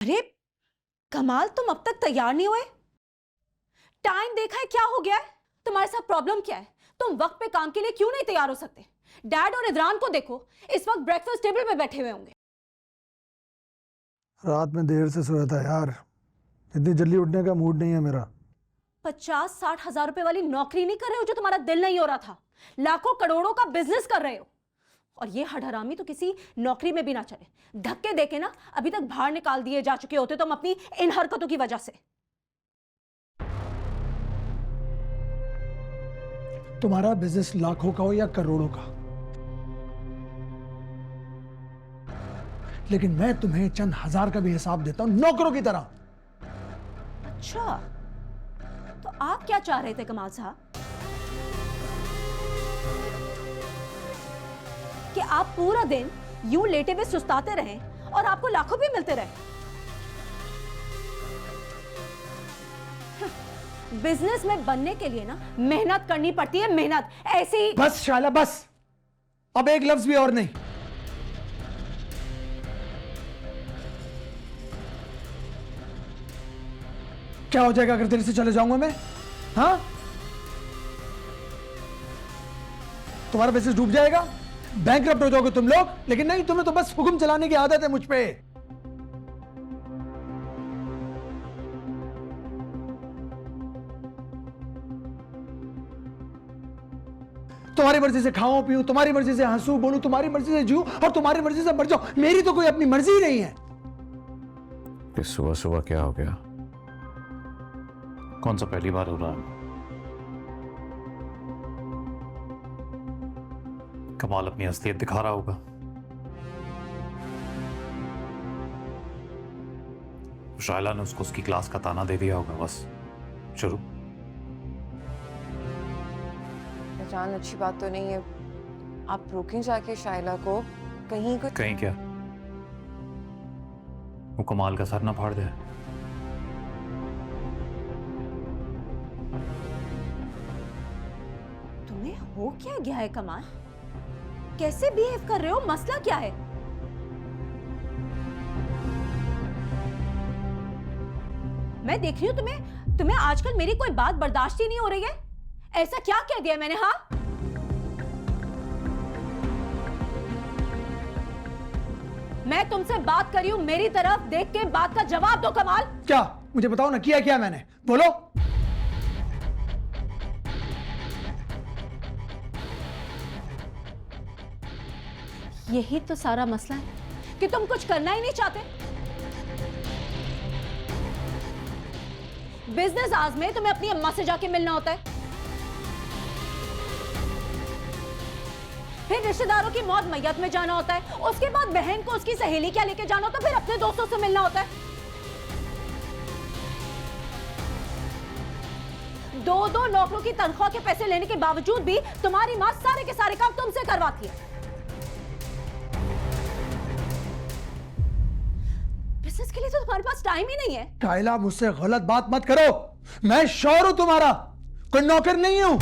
अरे कमाल, तुम अब तक तैयार नहीं हुए? टाइम देखा है क्या हो गया है? तुम्हारे साथ प्रॉब्लम क्या है? तुम वक्त पे काम के लिए क्यों नहीं तैयार हो सकते? डैड और इदरान को देखो, इस वक्त ब्रेकफास्ट टेबल पे बैठे हुए होंगे। रात में देर से सोया था यार, इतनी जल्दी उठने का मूड नहीं है मेरा। 50-60 हजार रुपए वाली नौकरी नहीं कर रहे हो जो तुम्हारा दिल नहीं हो रहा था, लाखों करोड़ों का बिजनेस कर रहे हो। और ये हडहरामी तो किसी नौकरी में भी ना चले। धक्के देके ना अभी तक बाहर निकाल दिए जा चुके होते तुम अपनी इन हरकतों की वजह से। तुम्हारा बिजनेस लाखों का हो या करोड़ों का, लेकिन मैं तुम्हें चंद हजार का भी हिसाब देता हूं नौकरों की तरह। अच्छा, तो आप क्या चाह रहे थे कमाल साहब? कि आप पूरा दिन यूं लेटे हुए सुस्ताते रहें और आपको लाखों भी मिलते रहे? बिजनेस में बनने के लिए ना मेहनत करनी पड़ती है, मेहनत। ऐसे ही बस शाला बस, अब एक लफ्ज भी और नहीं। क्या हो जाएगा अगर दिल्ली से चले जाऊंगा मैं? हाँ, तुम्हारा बिजनेस डूब जाएगा, बैंकरप्ट हो जाओगे तुम लोग। लेकिन नहीं, तुम्हें तो बस हुक्म चलाने की आदत है मुझ पे। तुम्हारी मर्जी से खाऊं पीऊं, तुम्हारी मर्जी से हंसू बोलूं, तुम्हारी मर्जी से जीऊं और तुम्हारी मर्जी से मर जाऊं। मेरी तो कोई अपनी मर्जी ही नहीं है। कि सुबह सुबह क्या हो गया? कौन सा पहली बार हो रहा है? कमाल अपनी असलियत दिखा रहा होगा। शायला ने उसको उसकी क्लास का ताना दे दिया होगा। बस शुरू। जान, अच्छी बात तो नहीं है। आप रोकें जाके शायला को। कहीं कुछ कहीं क्या? वो कमाल का सर ना फाड़ दे। तुम्हें हो क्या गया है कमाल? कैसे बिहेव कर रहे हो? मसला क्या है? मैं देख रही हूं तुम्हें आजकल मेरी कोई बात बर्दाश्त ही नहीं हो रही है। ऐसा क्या कह दिया मैंने? हाँ, मैं तुमसे बात कर रही हूं, मेरी तरफ देख के बात का जवाब दो कमाल। क्या? मुझे बताओ ना, किया क्या मैंने? बोलो। यही तो सारा मसला है कि तुम कुछ करना ही नहीं चाहते। बिजनेस आज में तुम्हें अपनी अम्मा से जाके मिलना होता है, फिर रिश्तेदारों की मौत मैयत में जाना होता है, उसके बाद बहन को उसकी सहेली क्या लेके जाना होता है, फिर अपने दोस्तों से मिलना होता है। 2-2 नौकरों की तनख्वाह के पैसे लेने के बावजूद भी तुम्हारी मां सारे के सारे काम तुमसे करवाती है। बिजनेस के लिए तो तुम्हारे पास टाइम ही नहीं है। शायला, मुझसे गलत बात मत करो। मैं शौहर हूं तुम्हारा, कोई नौकर नहीं हूं।